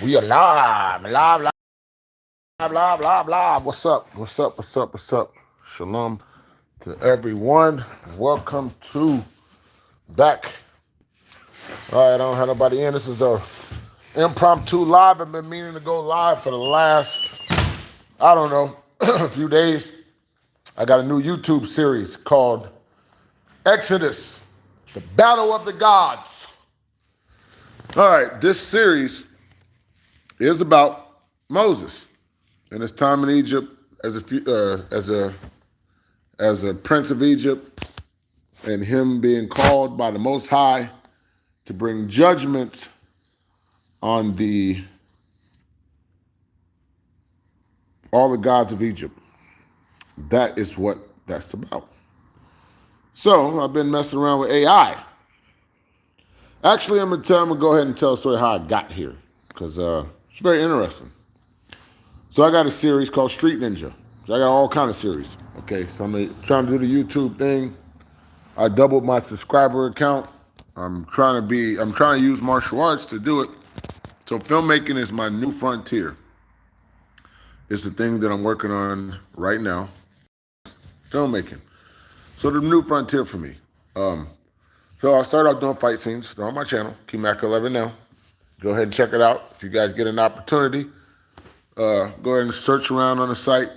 We are live, live, live, live, live, live. What's up? What's up? What's up? What's up? Shalom to everyone. Welcome to back. All right, I don't have nobody in. This is a impromptu live. I've been meaning to go live for the last, I don't know, a few days. I got a new YouTube series called Exodus, the Battle of the Gods. All right, this series is about Moses and his time in Egypt as a prince of Egypt, and him being called by the Most High to bring judgment on all the gods of Egypt. That is what that's about. So I've been messing around with AI. Actually, I'm gonna go ahead and tell a story how I got here because it's very interesting. So I got a series called Street Ninja. So I got all kind of series. Okay, so I'm trying to do the YouTube thing. I doubled my subscriber account. I'm trying to use martial arts to do it. So filmmaking is my new frontier. It's the thing that I'm working on right now. Filmmaking. So the new frontier for me. So I'll start off doing fight scenes. They're on my channel, QMac11 now. Go ahead and check it out. If you guys get an opportunity, go ahead and search around on the site.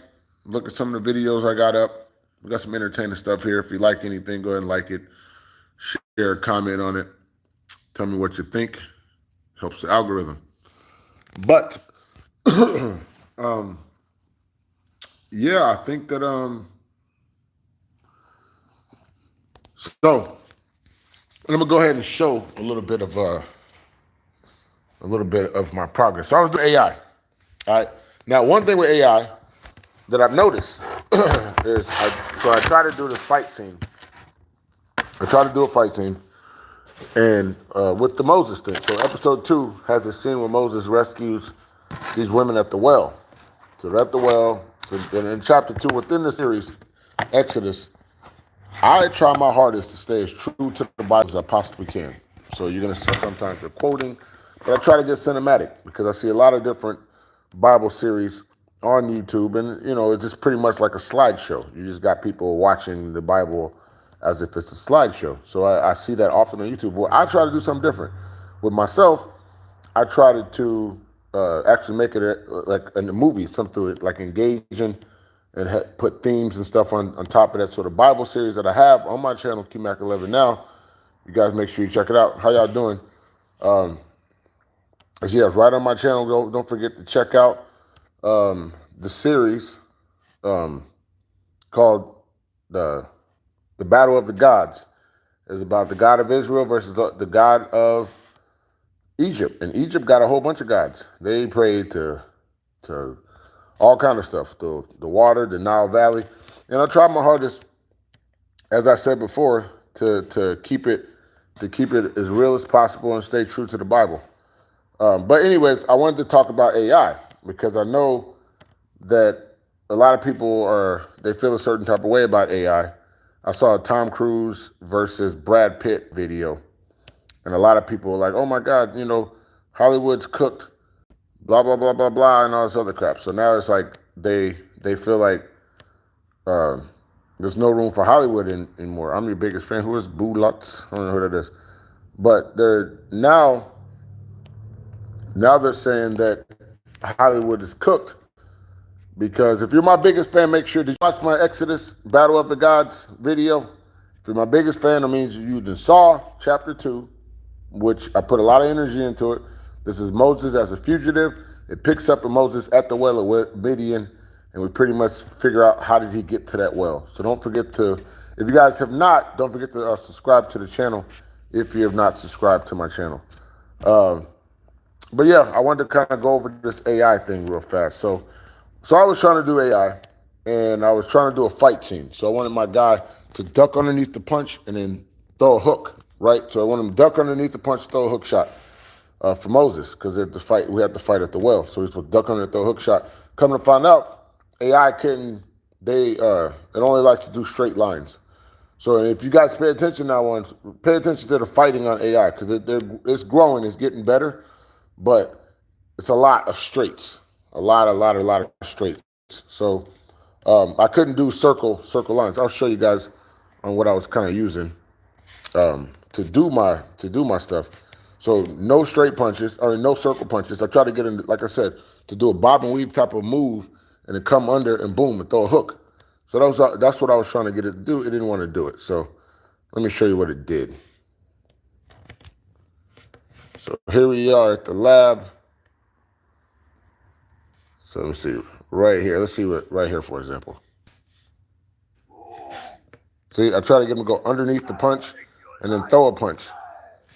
Look at some of the videos I got up. We got some entertaining stuff here. If you like anything, go ahead and like it. Share, comment on it. Tell me what you think. Helps the algorithm. But yeah, I think that so I'm gonna go ahead and show a little bit of my progress. So I was doing AI. All right. Now, one thing with AI that I've noticed is I try to do this fight scene. I try to do a fight scene, and with the Moses thing. So episode 2 has a scene where Moses rescues these women at the well. So they're at the well. So in chapter 2, within the series, Exodus, I try my hardest to stay as true to the Bible as I possibly can. So you're going to see sometimes they're quoting, but I try to get cinematic because I see a lot of different Bible series on YouTube, and it's just pretty much like a slideshow. You just got people watching the Bible as if it's a slideshow. So I see that often on YouTube. Well, I try to do something different. With myself, I try to actually make it like in the movie, something like engaging, and put themes and stuff on top of that sort of Bible series that I have on my channel, QMac11 now. You guys make sure you check it out. How y'all doing? Yeah, it's right on my channel. Don't forget to check out the series called the Battle of the Gods. It's about the God of Israel versus the God of Egypt. And Egypt got a whole bunch of gods. They prayed to all kind of stuff, the water, the Nile Valley. And I tried my hardest, as I said before, to keep it as real as possible and stay true to the Bible. But anyways, I wanted to talk about AI because I know that a lot of people they feel a certain type of way about AI. I saw a Tom Cruise versus Brad Pitt video, and a lot of people were like, "Oh my God, Hollywood's cooked, blah blah blah blah blah," and all this other crap. So now it's like they feel like there's no room for Hollywood anymore. I'm your biggest fan. Who is Boo Lutz? I don't know who that is, but now they're saying that Hollywood is cooked. Because if you're my biggest fan, make sure to watch my Exodus Battle of the Gods video. If you're my biggest fan, that means you saw chapter 2, which I put a lot of energy into it. This is Moses as a fugitive. It picks up with Moses at the well of Midian, and we pretty much figure out how did he get to that well. So don't forget to, if you guys have not, don't forget to subscribe to the channel if you have not subscribed to my channel. But yeah, I wanted to kind of go over this AI thing real fast. So I was trying to do AI, and I was trying to do a fight scene. So I wanted my guy to duck underneath the punch and then throw a hook, right? So I wanted him to duck underneath the punch, throw a hook shot for Moses, because we had to fight at the well. So he's supposed to duck under, throw a hook shot. Come to find out, AI couldn't. It only likes to do straight lines. So if you guys pay attention now, pay attention to the fighting on AI because it's growing, it's getting better, but it's a lot of straights, a lot of straights. So I couldn't do circle lines. I'll show you guys on what I was kind of using to do my stuff. So no straight punches or no circle punches. I try to get in, like I said, to do a bob and weave type of move and then come under and boom and throw a hook. So that's what I was trying to get it to do. It didn't want to do it. So let me show you what it did. So here we are at the lab. So let me see right here. Let's see what right here, for example. See, I try to get him to go underneath the punch and then throw a punch,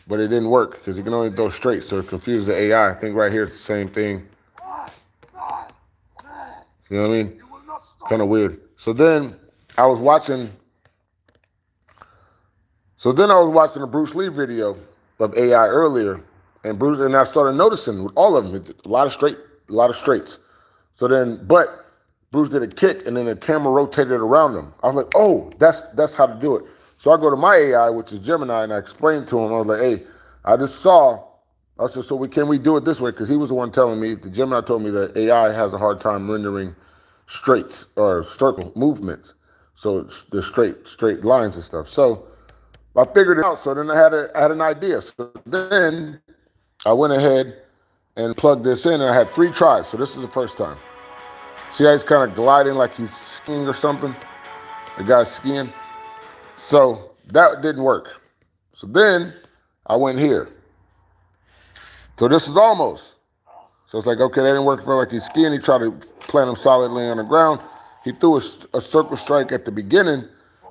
but it didn't work because he can only throw straight. So it confused the AI. I think right here it's the same thing. You know what I mean? Kind of weird. So then I was watching a Bruce Lee video of AI earlier, and I started noticing with all of them, a lot of straights. So then, but Bruce did a kick, and then the camera rotated around him. I was like, oh, that's how to do it. So I go to my AI, which is Gemini, and I explained to him. I was like, hey, I said, so can we do it this way? Because he was the one telling me, the Gemini told me that AI has a hard time rendering straights or circle movements. So it's the straight lines and stuff. So I figured it out. So then I had an idea. So then I went ahead and plugged this in, and I had 3 tries. So this is the first time. See how he's kind of gliding like he's skiing or something? The guy's skiing. So that didn't work. So then I went here. So this is almost. So it's like, okay, that didn't work for like he's skiing. He tried to plant him solidly on the ground. He threw a circle strike at the beginning,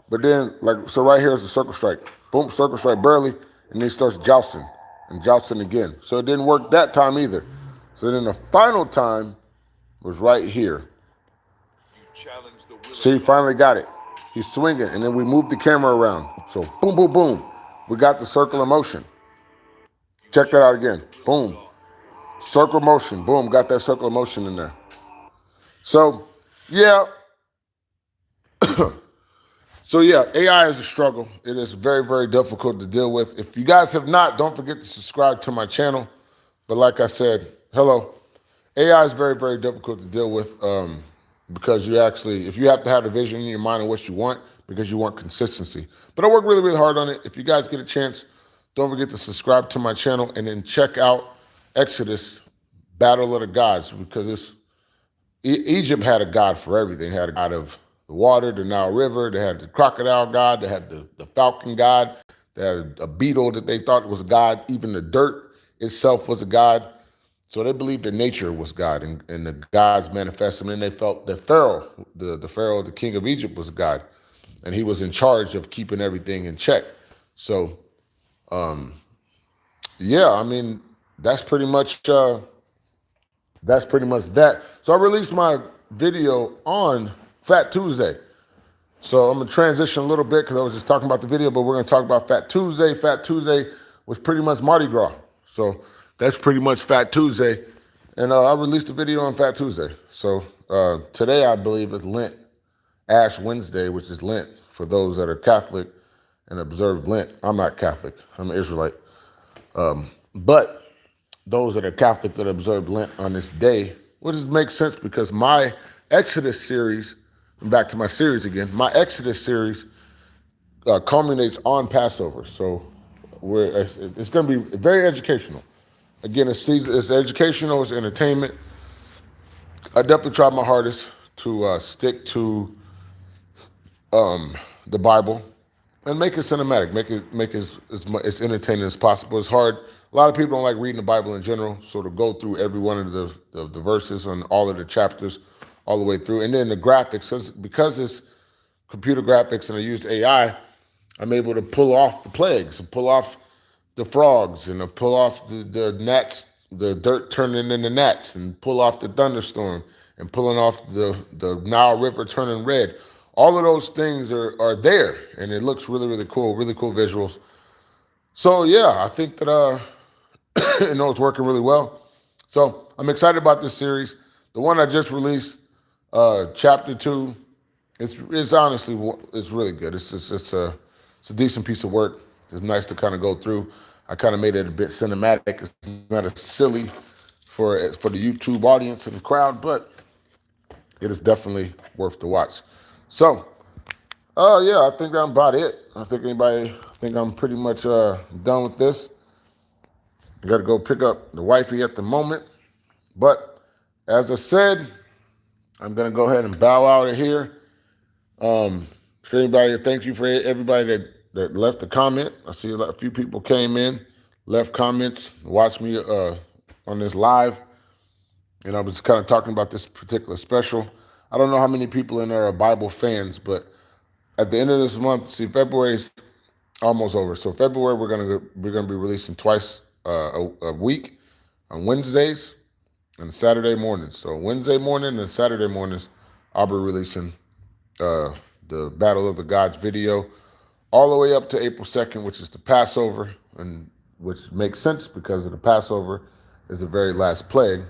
but then, so right here is a circle strike. Boom, circle strike barely, and then he starts jousting again. So it didn't work that time either. So then the final time was right here. See, he finally got it. He's swinging, and then we moved the camera around. So boom, boom, boom. We got the circle of motion. Check that out again. Boom. Circle motion. Boom, got that circle of motion in there. So, yeah. So, yeah, AI is a struggle. It is very, very difficult to deal with. If you guys have not, don't forget to subscribe to my channel. But like I said, hello. AI is very, very difficult to deal with because if you have to have a vision in your mind of what you want because you want consistency. But I work really, really hard on it. If you guys get a chance, don't forget to subscribe to my channel and then check out Exodus, Battle of the Gods, because Egypt had a god for everything. They had a god of the water, the Nile River. They had the crocodile god. They had the falcon god. They had a beetle that they thought was a god. Even the dirt itself was a god. So they believed that nature was God, and the gods manifested. And they felt that Pharaoh, the king of Egypt, was God, and he was in charge of keeping everything in check. So, yeah, I mean, that's pretty much that. So I released my video on Fat Tuesday. So I'm gonna transition a little bit because I was just talking about the video, but we're gonna talk about Fat Tuesday. Fat Tuesday was pretty much Mardi Gras. So that's pretty much Fat Tuesday. And I released a video on Fat Tuesday. So today I believe is Lent, Ash Wednesday, which is Lent for those that are Catholic and observe Lent. I'm not Catholic, I'm an Israelite. But those that are Catholic that observe Lent on this day, which makes sense because my Exodus series, back to my series again, my Exodus series culminates on Passover. So it's going to be very educational. Again, it's educational, it's entertainment. I definitely tried my hardest to stick to the Bible and make it cinematic, make it as entertaining as possible. It's hard. A lot of people don't like reading the Bible in general, so to go through every one of the verses on all of the chapters all the way through. And then the graphics, because it's computer graphics and I used AI, I'm able to pull off the plagues and pull off the frogs and pull off the gnats, the dirt turning into gnats, and pull off the thunderstorm and pulling off the Nile River turning red. All of those things are there, and it looks really, really cool visuals. So yeah, I think that it's working really well. So I'm excited about this series. The one I just released, chapter 2, it's honestly, it's really good. It's a decent piece of work. It's nice to kind of go through. I kind of made it a bit cinematic. It's not a silly for the YouTube audience and the crowd, but it is definitely worth the watch. So, yeah, I think that's about it. I think I'm pretty much done with this. I got to go pick up the wifey at the moment. But as I said, I'm going to go ahead and bow out of here. For anybody, thank you for everybody that left a comment. I see a few people came in, left comments, watched me on this live. And I was kind of talking about this particular special. I don't know how many people in there are Bible fans, but at the end of this month, see, February's almost over. So February we're gonna be releasing twice a week on Wednesdays and Saturday mornings. So Wednesday morning and Saturday mornings, I'll be releasing the Battle of the Gods video all the way up to April 2nd, which is the Passover, and which makes sense because of the Passover is the very last plague,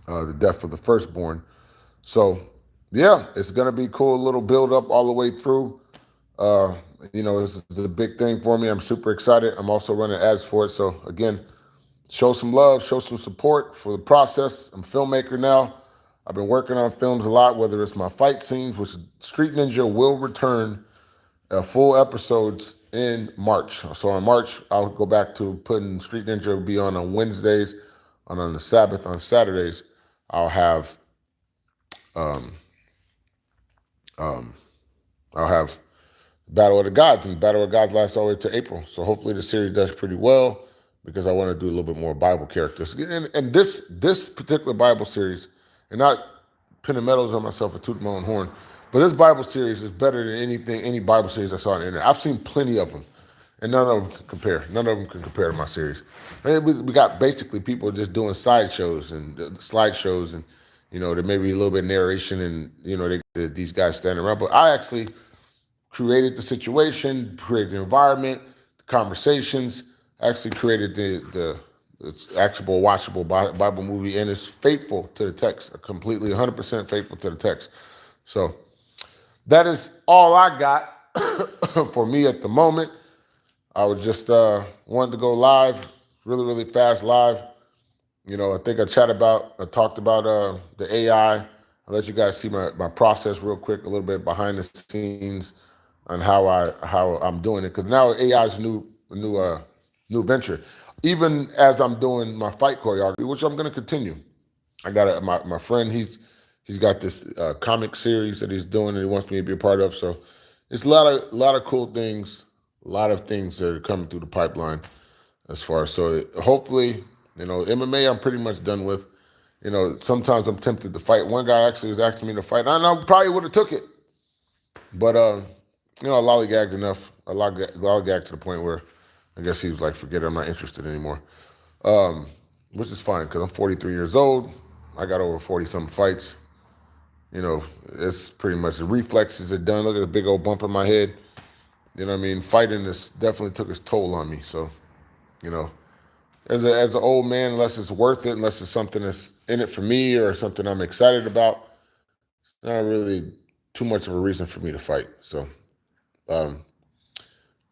the death of the firstborn. So yeah, it's gonna be cool. A little build up all the way through. This is a big thing for me. I'm super excited. I'm also running ads for it. So again, show some love, show some support for the process. I'm a filmmaker now. I've been working on films a lot, whether it's my fight scenes, which Street Ninja will return full episodes in March. So in March, I'll go back to putting Street Ninja will be on Wednesdays, and on the Sabbath, on Saturdays, I'll have Battle of the Gods, and Battle of the Gods lasts all the way to April. So hopefully the series does pretty well because I want to do a little bit more Bible characters. And this particular Bible series, and not pinning medals on myself or tooting my own horn, but this Bible series is better than any Bible series I saw on the internet. I've seen plenty of them, and none of them can compare. None of them can compare to my series. We got basically people just doing slideshows and there may be a little bit of narration and these guys standing around, but I actually created the situation, created the environment, the conversations, actually created it's actual watchable Bible movie, and it's faithful to the text, completely 100% faithful to the text. So that is all I got for me at the moment. I was just wanted to go live, really, really fast live. I think I talked about the AI. I'll let you guys see my process real quick, a little bit behind the scenes on how I'm doing it, because now AI is a new venture. Even as I'm doing my fight choreography, which I'm going to continue. I got my friend. He's got this comic series that he's doing and he wants me to be a part of. So it's a lot of cool things, a lot of things that are coming through the pipeline as far as, so hopefully, MMA I'm pretty much done with. Sometimes I'm tempted to fight. One guy actually was asking me to fight. I know probably would have took it, but I lollygagged enough. I lollygagged to the point where I guess he was like, forget it, I'm not interested anymore. Which is fine because I'm 43 years old. I got over 40-something fights. It's pretty much the reflexes are done. Look at the big old bump in my head. You know what I mean? Fighting this definitely took its toll on me. So, as an old man, unless it's worth it, unless it's something that's in it for me or something I'm excited about, it's not really too much of a reason for me to fight. So,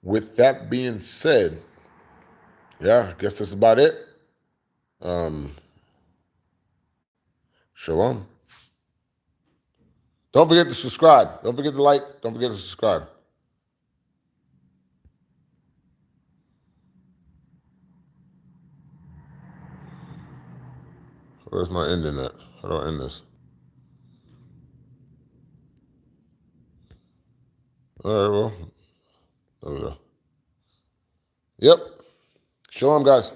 with that being said, yeah, I guess that's about it. Shalom. Don't forget to subscribe. Don't forget to like. Don't forget to subscribe. Where's my ending at? How do I end this? All right, well, there we go. Yep. Shalom, guys.